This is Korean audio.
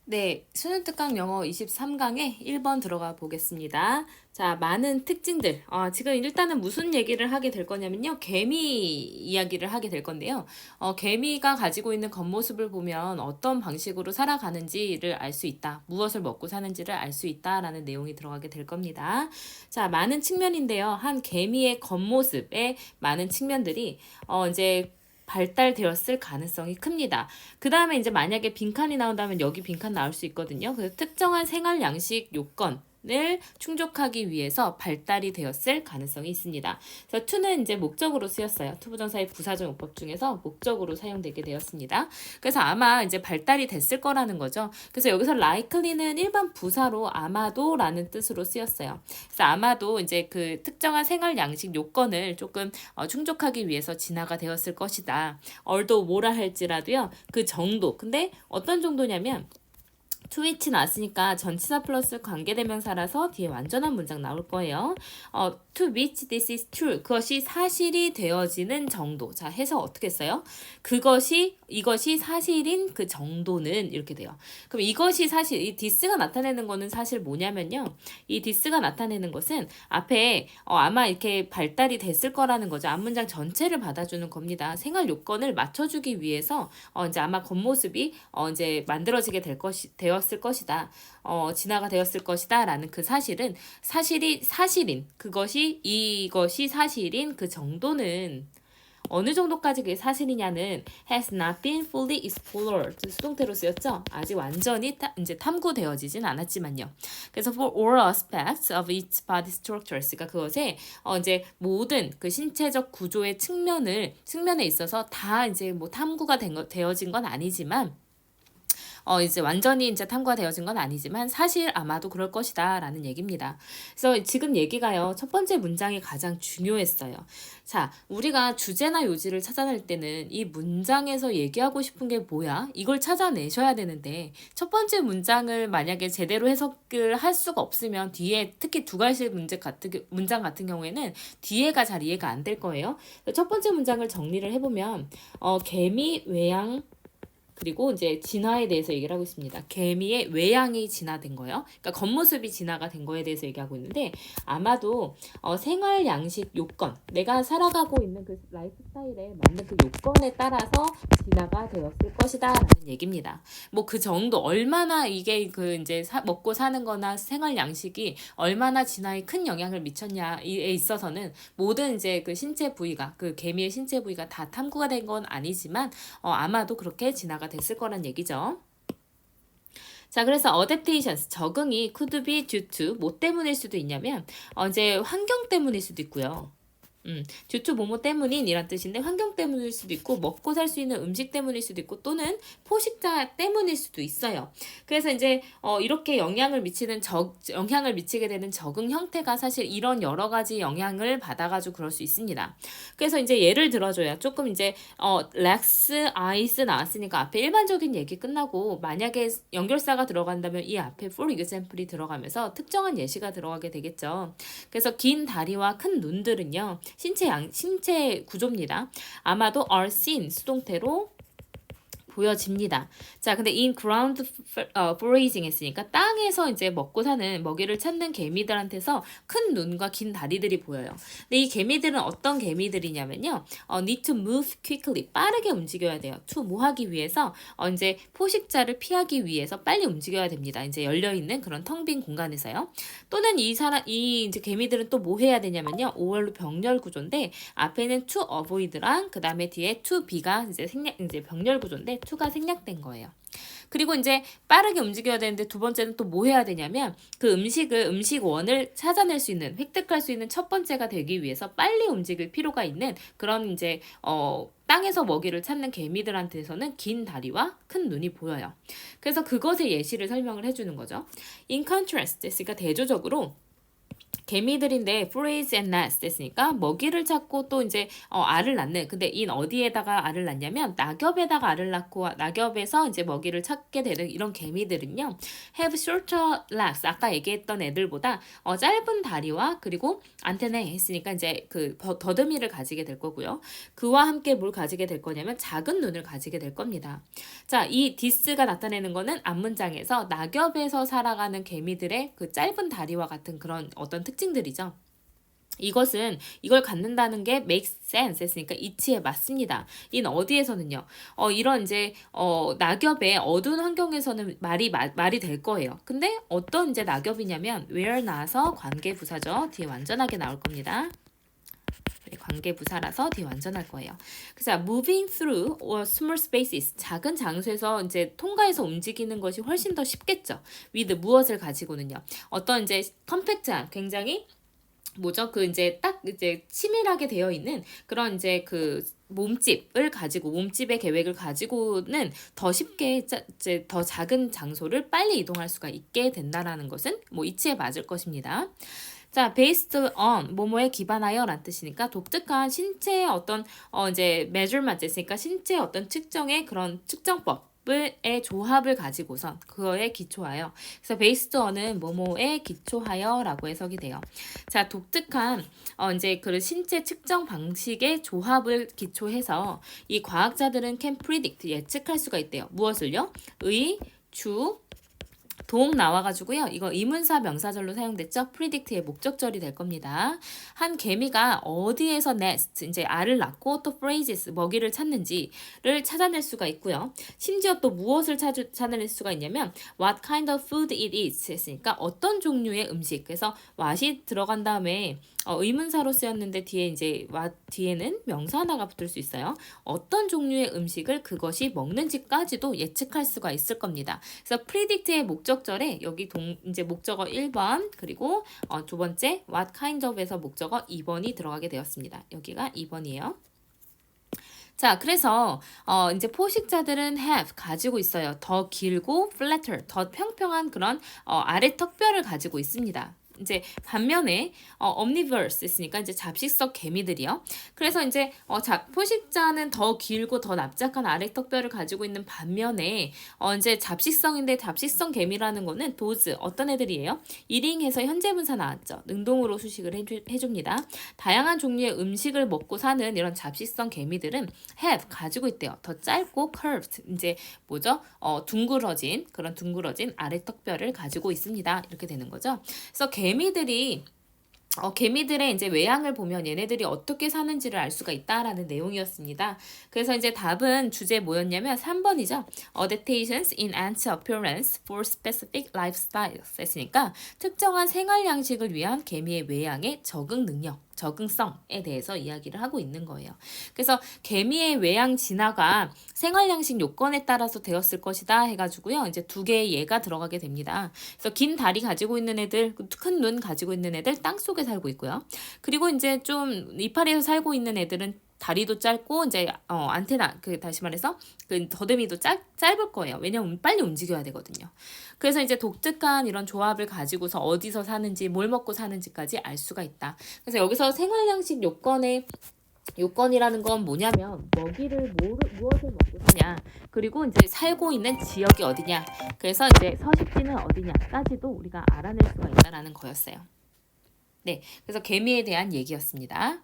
네, 수능 특강 영어 23강에 1번 들어가 보겠습니다. 자, 많은 특징들. 지금 일단은 무슨 얘기를 하게 될 거냐면요. 개미 이야기를 하게 될 건데요. 개미가 가지고 있는 겉모습을 보면 어떤 방식으로 살아가는지를 알 수 있다. 무엇을 먹고 사는지를 알 수 있다라는 내용이 들어가게 될 겁니다. 자, 많은 측면인데요. 한 개미의 겉모습의 많은 측면들이 이제 발달되었을 가능성이 큽니다. 그 다음에 이제 만약에 빈칸이 나온다면 여기 빈칸 나올 수 있거든요. 그래서 특정한 생활 양식 요건을 충족하기 위해서 발달이 되었을 가능성이 있습니다. 그래서 to는 이제 목적으로 쓰였어요. 투부정사의 부사적 용법 중에서 목적으로 사용되게 되었습니다. 그래서 아마 이제 발달이 됐을 거라는 거죠. 그래서 여기서 likely는 일반 부사로 아마도라는 뜻으로 쓰였어요. 그래서 아마도 이제 그 특정한 생활 양식 요건을 조금 충족하기 위해서 진화가 되었을 것이다. 얼도 뭐라 할지라도요. 그 정도. 근데 어떤 정도냐면 to which 나왔으니까 전치사 플러스 관계대명사라서 뒤에 완전한 문장 나올 거예요. to which this is true. 그것이 사실이 되어지는 정도. 자, 해서 어떻게 써요? 이것이 사실인 그 정도는 이렇게 돼요. 그럼 이것이 사실, 이 this가 나타내는 거는 사실 뭐냐면요. 이 this가 나타내는 것은 앞에 아마 이렇게 발달이 됐을 거라는 거죠. 앞문장 전체를 받아주는 겁니다. 생활 요건을 맞춰주기 위해서 이제 아마 겉모습이 이제 만들어지게 되었을 것이다. 진화가 되었을 것이다. 라는 그 사실은 사실인 이것이 사실인 그 정도는 어느 정도까지 그게 사실이냐는 has not been fully explored. 수동태로 쓰였죠? 아직 완전히 이제 탐구되어지진 않았지만요. 그래서 for all aspects of its body structures. 그러니까 그것에 이제 모든 그 신체적 구조의 측면에 있어서 다 이제 뭐 탐구가 되어진 건 아니지만 이제 완전히 이제 탐구가 되어진 건 아니지만 사실 아마도 그럴 것이다 라는 얘기입니다. 그래서 지금 얘기가요. 첫 번째 문장이 가장 중요했어요. 자, 우리가 주제나 요지를 찾아낼 때는 이 문장에서 얘기하고 싶은 게 뭐야? 이걸 찾아내셔야 되는데 첫 번째 문장을 만약에 제대로 해석을 할 수가 없으면 뒤에 특히 두 가지 문장 같은 경우에는 뒤에가 잘 이해가 안 될 거예요. 첫 번째 문장을 정리를 해보면 개미 외양 그리고 이제 진화에 대해서 얘기를 하고 있습니다. 개미의 외양이 진화된 거예요. 그러니까 겉모습이 진화가 된 거에 대해서 얘기하고 있는데 아마도 생활 양식 요건, 내가 살아가고 있는 그 라이프 스타일에 맞는 그 요건에 따라서 진화가 되었을 것이다라는 얘기입니다. 뭐 그 정도 얼마나 이게 그 이제 먹고 사는 거나 생활 양식이 얼마나 진화에 큰 영향을 미쳤냐에 있어서는 모든 이제 그 신체 부위가 그 개미의 신체 부위가 다 탐구가 된 건 아니지만 아마도 그렇게 진화가 됐을 거란 얘기죠. 자, 그래서 adaptations, 적응이 could be due to 뭐 때문일 수도 있냐면 이제 환경 때문일 수도 있고요. 주투 뭐뭐 때문인 이란 뜻인데 환경 때문일 수도 있고 먹고 살 수 있는 음식 때문일 수도 있고 또는 포식자 때문일 수도 있어요. 그래서 이제 이렇게 영향을 미치게 되는 적응 형태가 사실 이런 여러 가지 영향을 받아가지고 그럴 수 있습니다. 그래서 이제 예를 들어줘야 조금 이제 렉스, 아이스 나왔으니까 앞에 일반적인 얘기 끝나고 만약에 연결사가 들어간다면 이 앞에 for example이 들어가면서 특정한 예시가 들어가게 되겠죠. 그래서 긴 다리와 큰 눈들은요. 신체 구조입니다. 아마도 are seen 수동태로 보여집니다. 자, 근데 in ground foraging 했으니까 땅에서 이제 먹이를 찾는 개미들한테서 큰 눈과 긴 다리들이 보여요. 근데 이 개미들은 어떤 개미들이냐면요. need to move quickly. 빠르게 움직여야 돼요. to 뭐 하기 위해서 이제 포식자를 피하기 위해서 빨리 움직여야 됩니다. 이제 열려 있는 그런 텅 빈 공간에서요. 또는 이 이제 개미들은 또 뭐 해야 되냐면요. 오월로 병렬 구조인데 앞에는 to avoid랑 그다음에 뒤에 to be가 이제 병렬 구조인데 to가 생략된 거예요. 그리고 이제 빠르게 움직여야 되는데 두 번째는 또 뭐 해야 되냐면 그 음식원을 찾아낼 수 있는, 획득할 수 있는 첫 번째가 되기 위해서 빨리 움직일 필요가 있는 그런 이제 땅에서 먹이를 찾는 개미들한테서는 긴 다리와 큰 눈이 보여요. 그래서 그것의 예시를 설명을 해주는 거죠. In contrast, 그러니까 대조적으로 개미들인데 phrase and nest 됐으니까 먹이를 찾고 또 이제 알을 낳는. 근데 인 어디에다가 알을 낳냐면 낙엽에다가 알을 낳고 낙엽에서 이제 먹이를 찾게 되는 이런 개미들은요. have shorter legs. 아까 얘기했던 애들보다 짧은 다리와 그리고 안테나에 했으니까 이제 그 더듬이를 가지게 될 거고요. 그와 함께 뭘 가지게 될 거냐면 작은 눈을 가지게 될 겁니다. 자, 이 this가 나타내는 거는 앞문장에서 낙엽에서 살아가는 개미들의 그 짧은 다리와 같은 그런 어떤 특징들이죠. 이걸 갖는다는 게 makes sense 했으니까 이치에 맞습니다. 인 어디에서는요. 이런 이제 낙엽의 어두운 환경에서는 말이 될 거예요. 근데 어떤 이제 낙엽이냐면 where 나와서 관계부사죠. 뒤에 완전하게 나올 겁니다. 관계부사라서 뒤에 완전할 거예요. 그래서 moving through or small spaces 작은 장소에서 이제 통과해서 움직이는 것이 훨씬 더 쉽겠죠. with 무엇을 가지고는요. 어떤 이제 컴팩트한 굉장히 뭐죠? 그 이제 딱 이제 치밀하게 되어 있는 그런 이제 그 몸집을 가지고 몸집의 계획을 가지고는 더 쉽게 이제 더 작은 장소를 빨리 이동할 수가 있게 된다라는 것은 뭐 이치에 맞을 것입니다. 자, based on 뭐뭐에 기반하여 라는 뜻이니까 독특한 신체의 어떤 이제 measurement 있으니까 신체의 어떤 측정의 그런 측정법 의 조합을 가지고선 그거에 기초하여. 그래서 based on은 뭐뭐에 기초하여라고 해석이 돼요. 자, 독특한 이제 그 신체 측정 방식의 조합을 기초해서 이 과학자들은 can predict 예측할 수가 있대요. 무엇을요? 의, 주, 동 나와가지고요. 이거 의문사 명사절로 사용됐죠. predict의 목적절이 될 겁니다. 한 개미가 어디에서 nest, 이제 알을 낳고 또 phrases, 먹이를 찾는지를 찾아낼 수가 있고요. 심지어 또 무엇을 찾아낼 수가 있냐면 what kind of food it is 했으니까 어떤 종류의 음식. 그래서 what이 들어간 다음에 의문사로 쓰였는데 뒤에는 명사 하나가 붙을 수 있어요. 어떤 종류의 음식을 그것이 먹는지까지도 예측할 수가 있을 겁니다. 그래서 predict의 목적절에 여기 이제 목적어 1번 그리고 두 번째 what kind of에서 목적어 2번이 들어가게 되었습니다. 여기가 2번이에요. 자, 그래서 이제 포식자들은 have 가지고 있어요. 더 길고 flatter, 더 평평한 그런 아래 턱뼈를 가지고 있습니다. 이제 반면에 omnivorous 있으니까 이제 잡식성 개미들이요. 그래서 이제 포식자는 더 길고 더 납작한 아래턱뼈를 가지고 있는 반면에 이제 잡식성인데 잡식성 개미라는 거는 those 어떤 애들이에요? 일잉에서 현재분사 나왔죠. 능동으로 수식을 해줍니다. 다양한 종류의 음식을 먹고 사는 이런 잡식성 개미들은 have 가지고 있대요. 더 짧고 curved 이제 뭐죠? 둥그러진 아래턱뼈를 가지고 있습니다. 이렇게 되는 거죠. 그래서 개미들의 이제 외양을 보면 얘네들이 어떻게 사는지를 알 수가 있다라는 내용이었습니다. 그래서 이제 답은 주제 뭐였냐면 3번이죠. Adaptations in ant appearance for specific lifestyles 했으니까 특정한 생활 양식을 위한 개미의 외양의 적응 능력, 적응성에 대해서 이야기를 하고 있는 거예요. 그래서 개미의 외양 진화가 생활 양식 요건에 따라서 되었을 것이다 해가지고요. 이제 두 개의 예가 들어가게 됩니다. 그래서 긴 다리 가지고 있는 애들, 큰 눈 가지고 있는 애들 땅 속에 살고 있고요. 그리고 이제 좀 이파리에서 살고 있는 애들은 다리도 짧고 이제 안테나 다시 말해서 그 더듬이도 짧을 거예요. 왜냐면 빨리 움직여야 되거든요. 그래서 이제 독특한 이런 조합을 가지고서 어디서 사는지 뭘 먹고 사는지까지 알 수가 있다. 그래서 여기서 생활양식 요건이라는 건 뭐냐면 먹이를 무엇을 먹고 사냐 그리고 이제 살고 있는 지역이 어디냐 그래서 이제 서식지는 어디냐까지도 우리가 알아낼 수가 있다라는 거였어요. 네, 그래서 개미에 대한 얘기였습니다.